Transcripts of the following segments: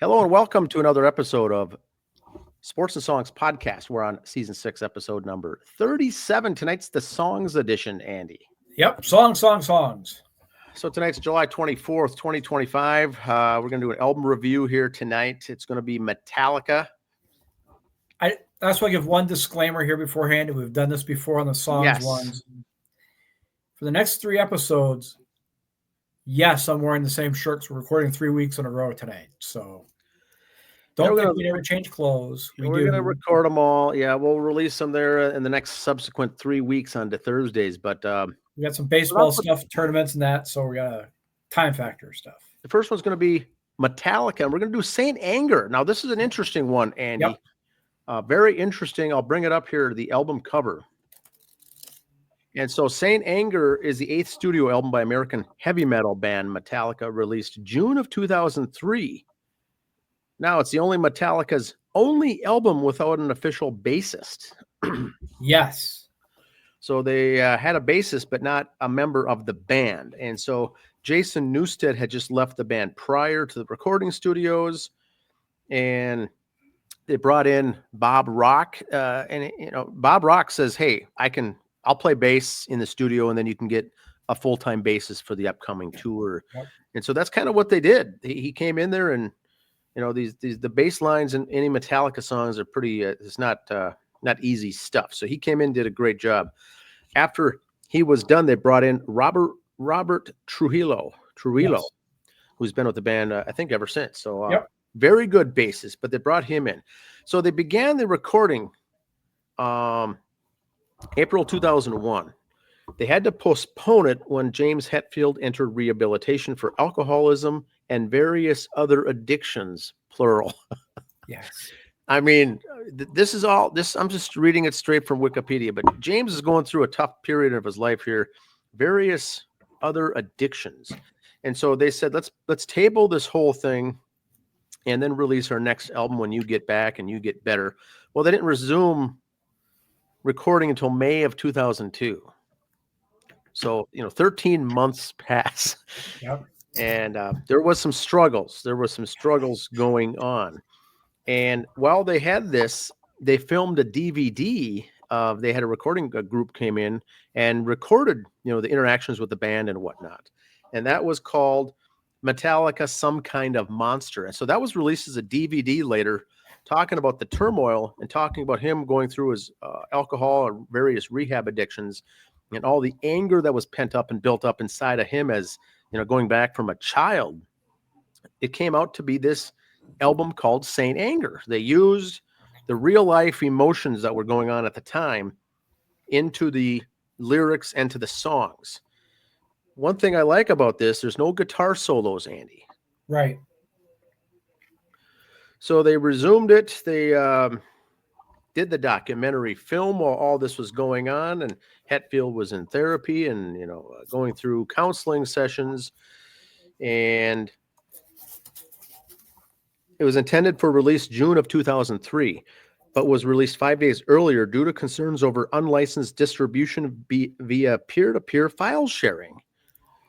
Hello and welcome to another episode of Sports and Songs Podcast. We're on season 6, episode number 37. Tonight's the Songs edition, Andy. Yep, songs. So tonight's July 24th, 2025. We're going to do an album review here tonight. It's going to be Metallica. That's why I give one disclaimer here beforehand. We've done this before on the songs ones. For the next 3 episodes, yes, I'm wearing the same shirts. We're recording 3 weeks in a row tonight. So don't think we never change clothes. We're going to record them all. Yeah, we'll release them there in the next subsequent 3 weeks onto Thursdays. But we got some baseball stuff, tournaments and that. So we got a time factor stuff. The first one's going to be Metallica. And we're going to do Saint Anger. Now, this is an interesting one, Andy. Yep. Very interesting. I'll bring it up here, the album cover. And so Saint Anger is the 8th studio album by American heavy metal band Metallica, released June of 2003. Now, it's the only Metallica's only album without an official bassist. Yes. So they had a bassist, but not a member of the band. And so Jason Newsted had just left the band prior to the recording studios, and they brought in Bob Rock. And Bob Rock says, "Hey, I'll play bass in the studio, and then you can get a full-time bassist for the upcoming tour." Yep. And so that's kind of what they did. He came in there, and the bass lines in any Metallica songs are pretty. It's not easy stuff. So he came in, did a great job. After he was done, they brought in Robert Trujillo, yes, who's been with the band I think ever since. So yep. Very good bassist, but they brought him in. So they began the recording April 2001. They had to postpone it when James Hetfield entered rehabilitation for alcoholism and various other addictions, plural. Yes. I mean, this is all this. I'm just reading it straight from Wikipedia, but James is going through a tough period of his life here, various other addictions. And so they said, let's table this whole thing and then release our next album when you get back and you get better. Well, they didn't resume recording until May of 2002. So, 13 months pass. Yep. And there was some struggles. There were some struggles going on. And while they had this, they filmed a DVD. They had a recording group came in and recorded, the interactions with the band and whatnot. And that was called Metallica, Some Kind of Monster. And so that was released as a DVD later, talking about the turmoil and talking about him going through his alcohol or various rehab addictions and all the anger that was pent up and built up inside of him as, going back from a child. It came out to be this album called Saint Anger. They used the real life emotions that were going on at the time into the lyrics and to the songs. One thing I like about this, there's no guitar solos, Andy. Right. So they resumed it. They did the documentary film while all this was going on, and Hetfield was in therapy and, going through counseling sessions, and it was intended for release June of 2003, but was released 5 days earlier due to concerns over unlicensed distribution via peer-to-peer file sharing.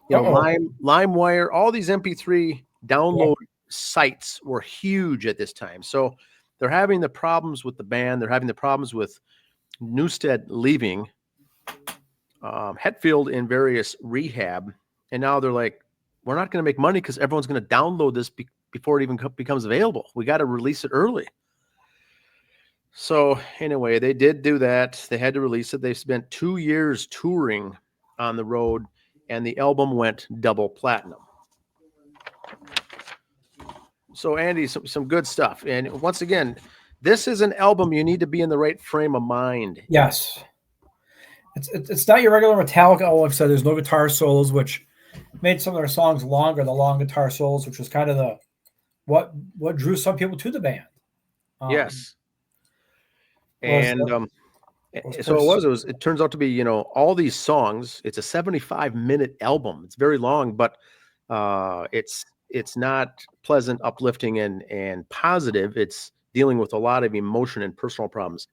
LimeWire, all these MP3 download sites were huge at this time. So they're having the problems with the band. They're having the problems with Newsted leaving, Hetfield in various rehab. And now they're like, we're not going to make money because everyone's going to download this before it even becomes available. We got to release it early. So anyway, they did do that. They had to release it. They spent 2 years touring on the road, and the album went double platinum. So Andy, some good stuff. And once again, this is an album you need to be in the right frame of mind. Yes. It's not your regular Metallica. Like I said, there's no guitar solos, which made some of their songs longer, the long guitar solos, which was kind of what drew some people to the band. Yes. And it turns out to be, all these songs, it's a 75-minute album. It's very long, but it's not pleasant, uplifting, and positive. It's dealing with a lot of emotion and personal problems.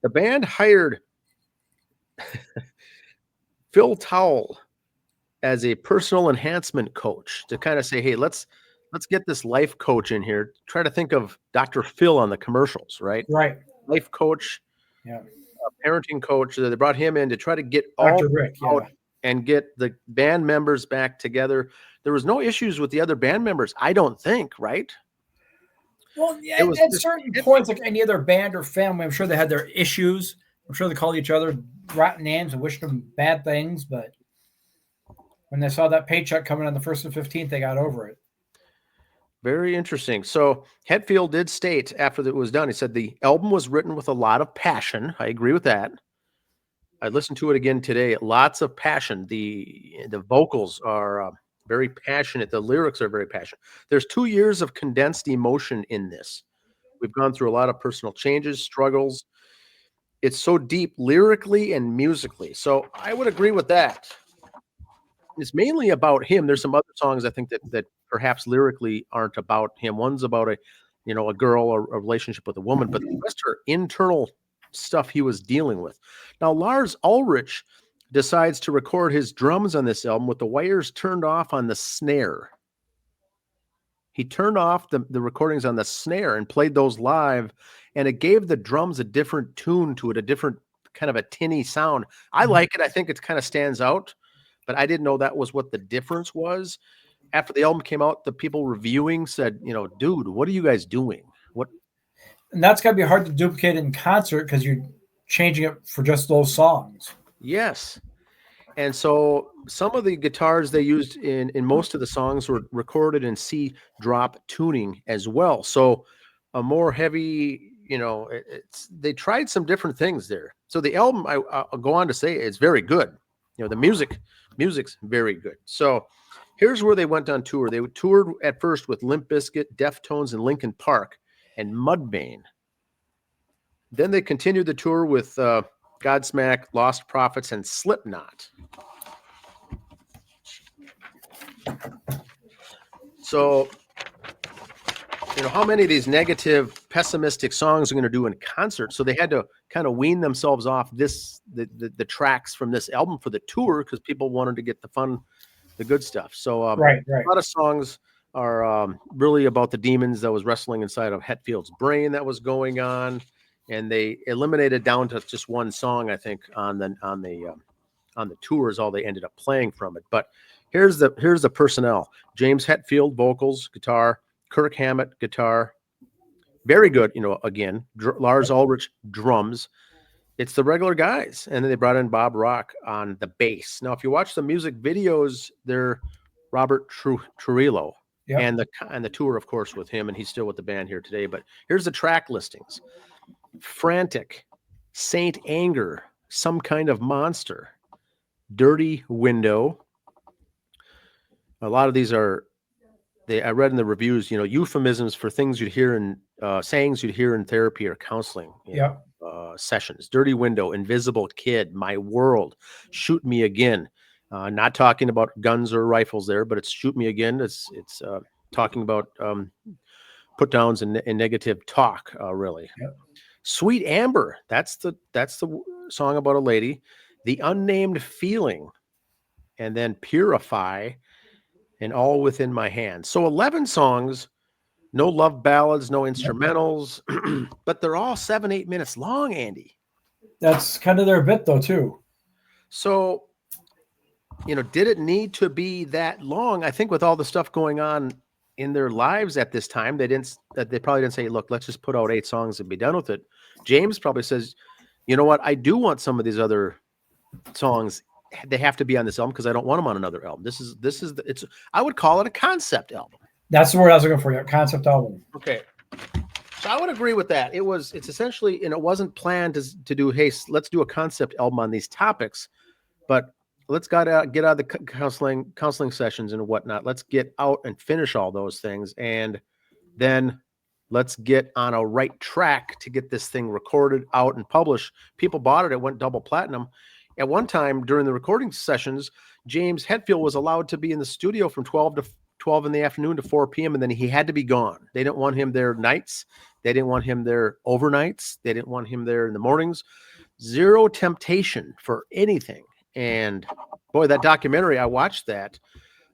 The band hired Phil Towle as a personal enhancement coach to kind of say, hey, let's let's get this life coach in here. Try to think of Dr. Phil on the commercials, right? Right. Life coach, Yeah. parenting coach. They brought him in to try to get all Dr. Rick. out Yeah. and get the band members back together. There was no issues with the other band members, I don't think, right? Well, yeah, It was at just certain points, like any other band or family, I'm sure they had their issues. I'm sure they called each other rotten names and wished them bad things, but when they saw that paycheck coming on the 1st and 15th, they got over it. very interesting. So Hetfield did state after it was done, he said the album was written with a lot of passion. I agree with that. I listened to it again today. Lots of passion. The vocals are very passionate. The lyrics are very passionate. There's 2 years of condensed emotion in this. We've gone through a lot of personal changes, struggles. It's so deep lyrically and musically. So I would agree with that. It's mainly about him. There's some other songs I think that perhaps lyrically aren't about him. One's about a girl or a relationship with a woman, but the rest are internal stuff he was dealing with. Now Lars Ulrich decides to record his drums on this album with the wires turned off on the snare. He turned off the recordings on the snare and played those live, and it gave the drums a different tune to it, a different kind of a tinny sound. I like it. I think it kind of stands out, but I didn't know that was what the difference was. After the album came out, the people reviewing said, dude, what are you guys doing? What? And that's got to be hard to duplicate in concert because you're changing it for just those songs. Yes. And so some of the guitars they used in most of the songs were recorded in C drop tuning as well. So a more heavy, they tried some different things there. So the album, I'll go on to say, is very good. The music's very good. So here's where they went on tour. They toured at first with Limp Bizkit, Deftones, and Linkin Park, and Mudvayne. Then they continued the tour with Godsmack, Lost Prophets, and Slipknot. So, how many of these negative, pessimistic songs are going to do in concert? So they had to kind of wean themselves off the tracks from this album for the tour because people wanted to get the fun, the good stuff. So right. A lot of songs are really about the demons that was wrestling inside of Hetfield's brain that was going on, and they eliminated down to just one song, I think, on the tours. All they ended up playing from it. But here's the personnel: James Hetfield, vocals, guitar; Kirk Hammett, guitar. Very good, again. Lars Ulrich, drums. It's the regular guys. And then they brought in Bob Rock on the bass. Now, if you watch the music videos, they're Robert Trujillo. Yep. And the tour, of course, with him, and he's still with the band here today. But here's the track listings: Frantic, Saint Anger, Some Kind of Monster, Dirty Window. A lot of these are, I read in the reviews, euphemisms for things you'd hear in sayings you'd hear in therapy or counseling sessions. Dirty Window, Invisible Kid, My World, Shoot Me Again. Not talking about guns or rifles there, but it's Shoot Me Again. It's talking about put downs and negative talk, really. Yep. Sweet Amber, that's the song about a lady. The Unnamed Feeling, and then Purify, and All Within My Hands. So 11 songs, no love ballads, no instrumentals, but they're all 7-8 minutes long, Andy. That's kind of their bit, though, too. So, did it need to be that long? I think with all the stuff going on in their lives at this time, they probably didn't say, look, let's just put out 8 songs and be done with it. James probably says, you know what? I do want some of these other songs. They have to be on this album because I don't want them on another album. I would call it a concept album. That's the word I was looking for. Yeah, concept album. Okay. So I would agree with that. It's essentially, and it wasn't planned to do, hey, let's do a concept album on these topics, but let's get out of the counseling sessions and whatnot. Let's get out and finish all those things. And then let's get on a right track to get this thing recorded out and published. People bought it. It went double platinum. At one time during the recording sessions, James Hetfield was allowed to be in the studio from 12 in the afternoon to 4 p.m. and then he had to be gone. They didn't want him there nights. They didn't want him there overnights. They didn't want him there in the mornings. Zero temptation for anything. And boy, that documentary, I watched that.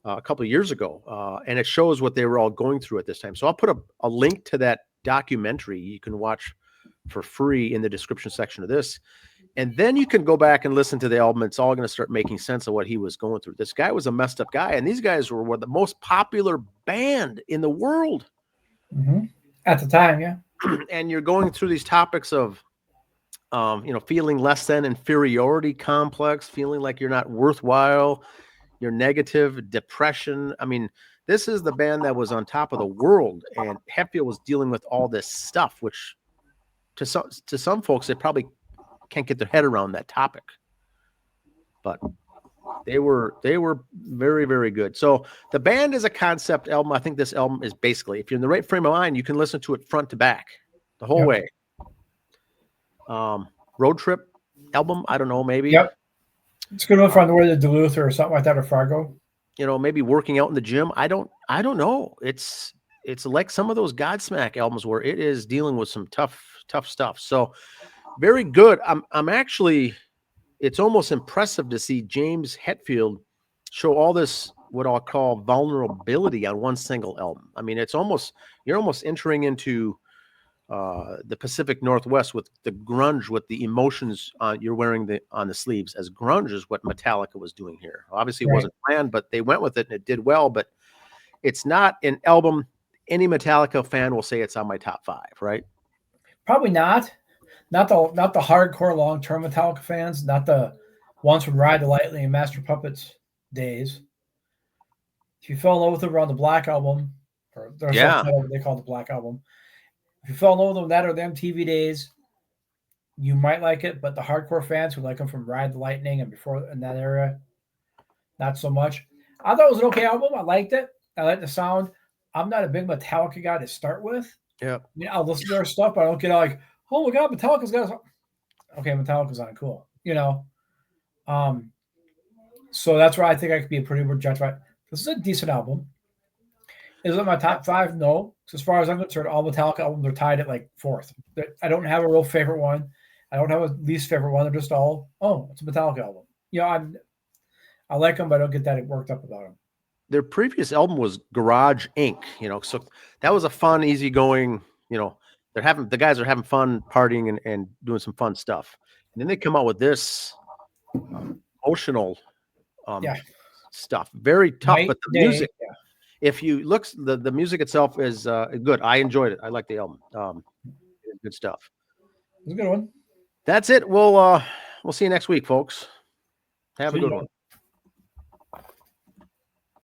a couple of years ago, and it shows what they were all going through at this time. So I'll put a link to that documentary you can watch for free in the description section of this. And then you can go back and listen to the album. It's all going to start making sense of what he was going through. This guy was a messed up guy, and these guys were the most popular band in the world. Mm-hmm. At the time, yeah. And you're going through these topics of, feeling less than, inferiority complex, feeling like you're not worthwhile, you're negative, depression. I mean, this is the band that was on top of the world, and Hetfield was dealing with all this stuff, which to some folks, they probably can't get their head around that topic. But they were very, very good. So the band is a concept album. I think this album is basically, if you're in the right frame of mind, you can listen to it front to back the whole way. Road trip album, I don't know, maybe. Yep. It's good enough on the way to Duluth or something like that, or Fargo. Maybe working out in the gym. I don't know. It's like some of those Godsmack albums where it is dealing with some tough stuff. So very good. I'm actually, it's almost impressive to see James Hetfield show all this, what I'll call vulnerability on one single album. I mean, you're almost entering into the Pacific Northwest with the grunge, with the emotions you're wearing on the sleeves, as grunge is what Metallica was doing here. Obviously, it wasn't planned, but they went with it and it did well. But it's not an album any Metallica fan will say it's on my top 5, right? Probably not. Not the hardcore long-term Metallica fans, not the ones from Ride the Lightning and Master Puppets days. If you fell in love with them around the Black Album, or they call it the Black Album. If you fell in love with them that or the MTV days, you might like it. But the hardcore fans who like them from Ride the Lightning and before in that era, not so much. I thought it was an okay album. I liked it. I liked the sound. I'm not a big Metallica guy to start with. Yeah. I'll listen to their stuff, but I don't get like, oh my God, Metallica's got okay, Metallica's on cool, So that's where I think I could be a pretty good judge. This is a decent album. Is it my top 5? No. As far as I'm concerned, all Metallica albums are tied at like 4th. I don't have a real favorite one. I don't have a least favorite one. They're just all, it's a Metallica album. I like them, but I don't get that worked up about them. Their previous album was Garage Inc. So that was a fun, easygoing, the guys are having fun partying and doing some fun stuff. And then they come out with this emotional stuff. Very tough, but the music, if you look, the music itself is good. I enjoyed it. I like the album. Good stuff. It's a good one. That's it. We'll see you next week, folks. Have a good one.